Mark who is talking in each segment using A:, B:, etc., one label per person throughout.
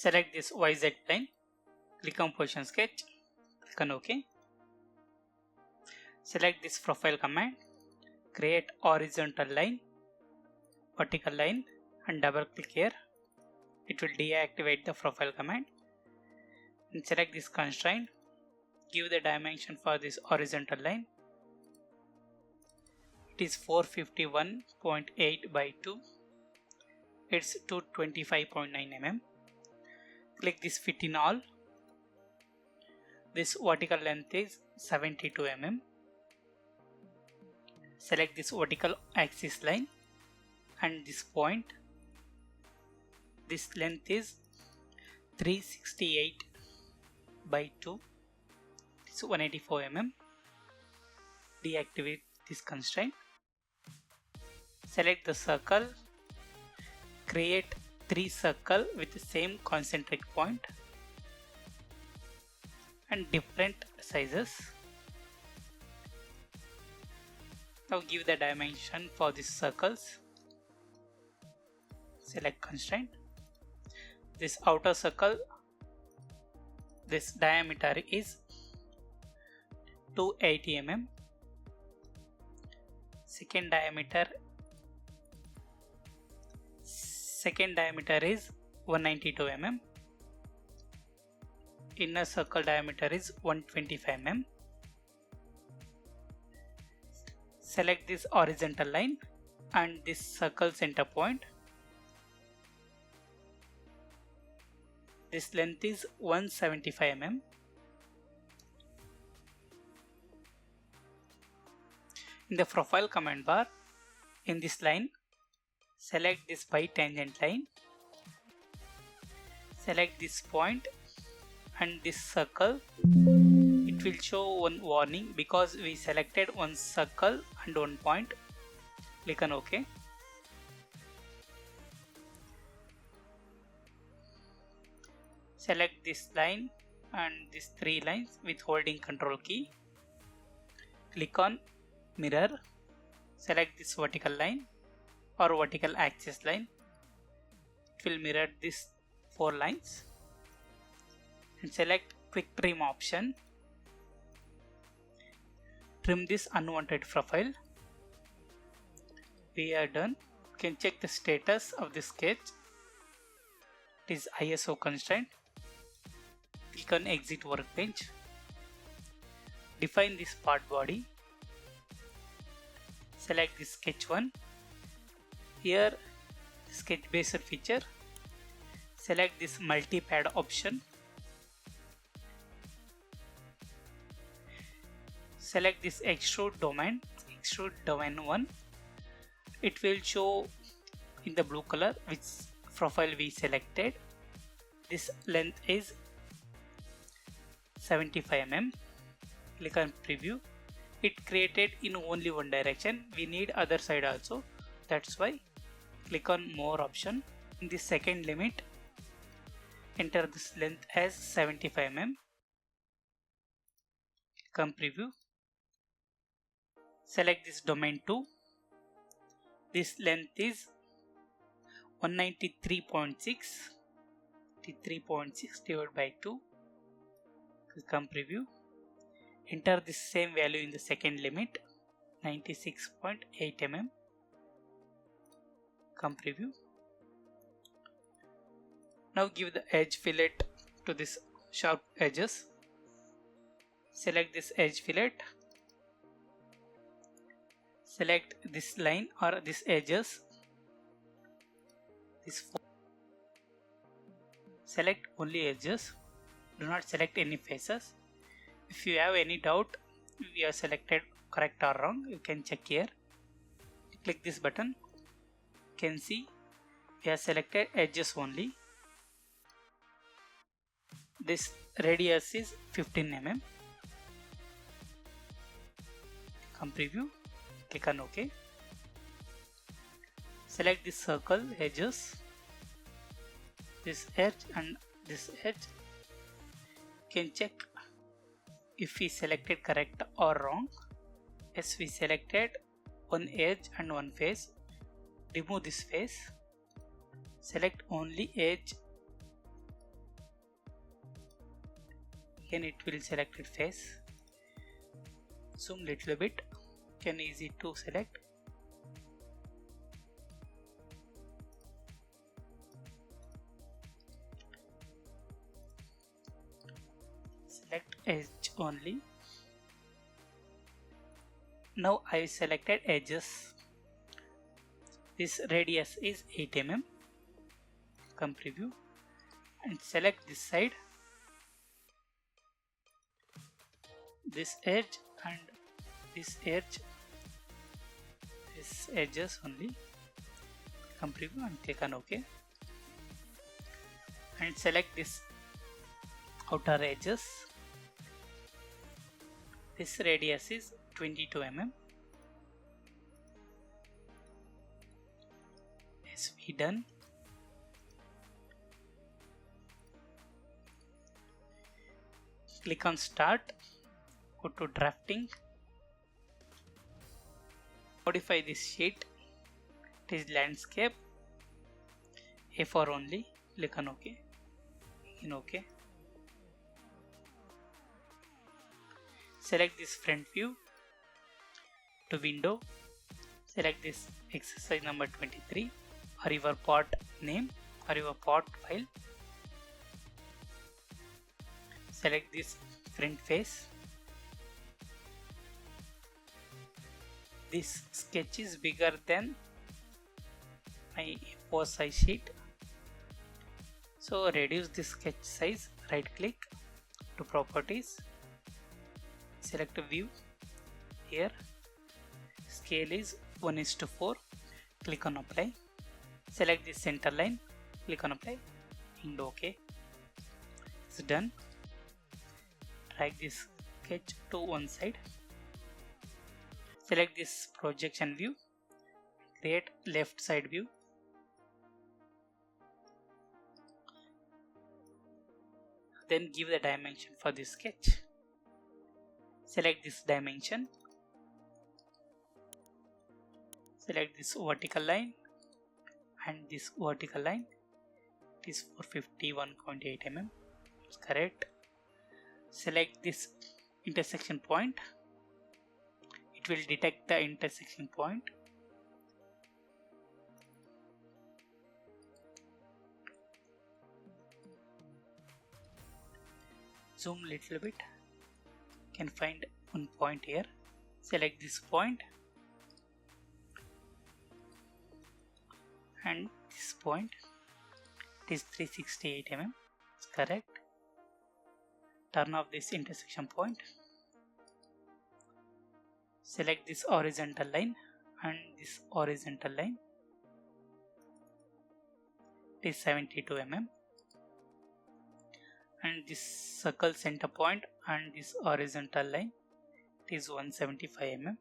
A: Select this YZ plane, click on position sketch, click on OK. Select this profile command, create horizontal line, vertical line, and double click here. It will deactivate the profile command. And select this constraint, give the dimension for this horizontal line. It is 451.8 by 2. It's 225.9 mm. Click this fit in all. This vertical length is 72 mm. Select this vertical axis line and this point. This length is 368 by 2. It's 184 mm. Deactivate this constraint. Select the circle. Create 3 circles with the same concentric point and different sizes. Now give the dimension for these circles. Select constraint. This outer circle, this diameter is 280 mm. Second diameter is 192 mm. Inner circle diameter is 125 mm. Select this horizontal line and this circle center point. This length is 175 mm. In the profile command bar, in this line, select this bitangent line. Select this point and this circle. It will show one warning because we selected one circle and one point. Click on OK. Select this line and these 3 lines with holding control key. Click on mirror. Select this vertical line or vertical axis line. It will mirror these 4 lines. And select quick trim option. Trim this unwanted profile. We are done. You can check the status of the sketch. It is ISO constraint. Click on exit workbench. Define this part body. Select this sketch 1. Here sketch baser feature. Select this multi-pad option. Select this extrude domain 1. It will show in the blue color which profile we selected. This length is 75 mm. Click on preview. It created in only one direction. We need other side also. That's why click on more option. In the second limit, enter this length as 75 mm. Click on preview. Select this domain 2. This length is 193.6. 3.6 divided by 2. Click on preview. Enter the same value in the second limit, 96.8 mm. Come preview. Now give the edge fillet to this sharp edges. Select this edge fillet. Select this line or this edges. Select only edges. Do not select any faces. If you have any doubt, we have selected correct or wrong, you can check here. Click this button. You can see we have selected edges only. This radius is 15 mm. Come preview. Click on OK. Select this circle edges. This edge and this edge. You can check if we selected correct or wrong. Yes, we selected one edge and one face. Remove this face. Select only edge Again it will select its face. Zoom little bit, can easy to select. Select edge only. Now I selected edges. This radius is 8 mm. Come preview and select this side, this edge and this edge, this edges only. Come preview and click on OK and select this outer edges. This radius is 22 mm. Yes, we done. Click on start, go to drafting, modify this sheet, it is landscape, A4 only, click on OK, in OK. Select this front view, to window, select this exercise number 23 or your part name or your part file. Select this front face. This sketch is bigger than my A4 size sheet, so reduce the sketch size. Right click to properties, select a view. Here scale is 1:4. Click on apply. Select the center line, click on apply and OK. It's done. Drag this sketch to one side. Select this projection view, create left side view. Then give the dimension for this sketch. Select this dimension. Select this vertical line and this vertical line. It is 451.8 mm. It's correct. Select this intersection point. It will detect the intersection point. Zoom little bit. Can find one point here. Select this point and this point. It is 368 mm. It's correct. Turn off this intersection point. Select this horizontal line and this horizontal line. It is 72 mm. And this circle center point and this horizontal line, it is 175 mm.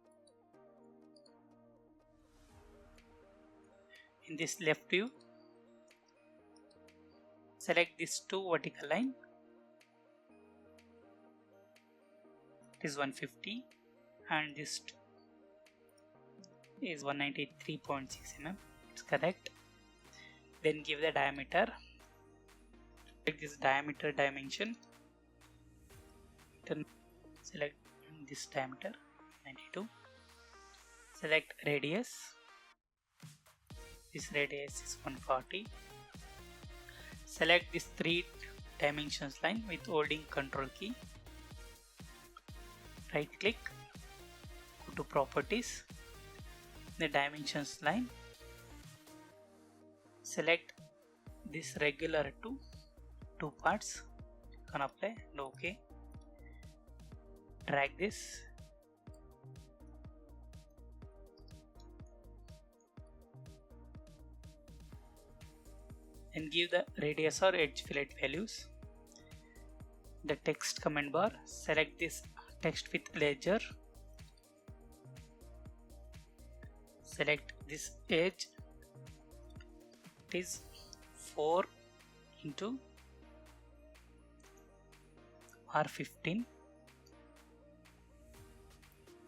A: In this left view, select these two vertical line. It is 150 and this is 193.6 mm. It's correct. Then give the diameter. Take this diameter dimension. Then select this diameter 92. Select radius. This radius is 140. Select this 3 dimensions line with holding control key. Right click, go to properties, the dimensions line, select this regular to 2 parts, can apply and OK. Drag this, and give the radius or edge fillet values. The text command bar, select this text with ledger, select this edge, it is 4 into R15,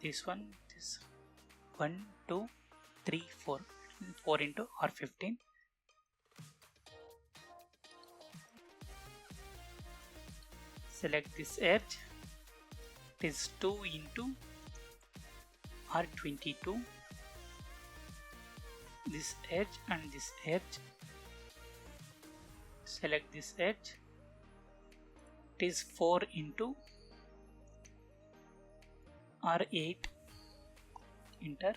A: this one is 1, 2, 3, 4, 4 into R15. Select this edge. It is 2 into R22. This edge and this edge. Select this edge. It is 4 into R8. Enter.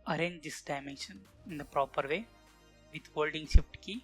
A: Arrange this dimension in the proper way with holding Shift key.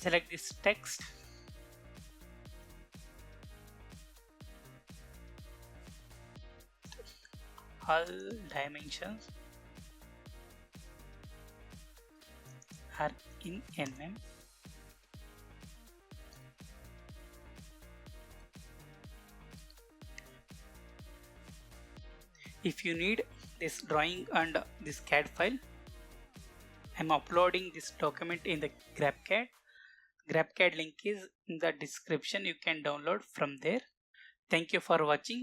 A: Select this text. All dimensions are in mm. If you need this drawing and this CAD file, I am uploading this document in the GrabCAD. GrabCAD link is in the description. You can download from there. Thank you for watching.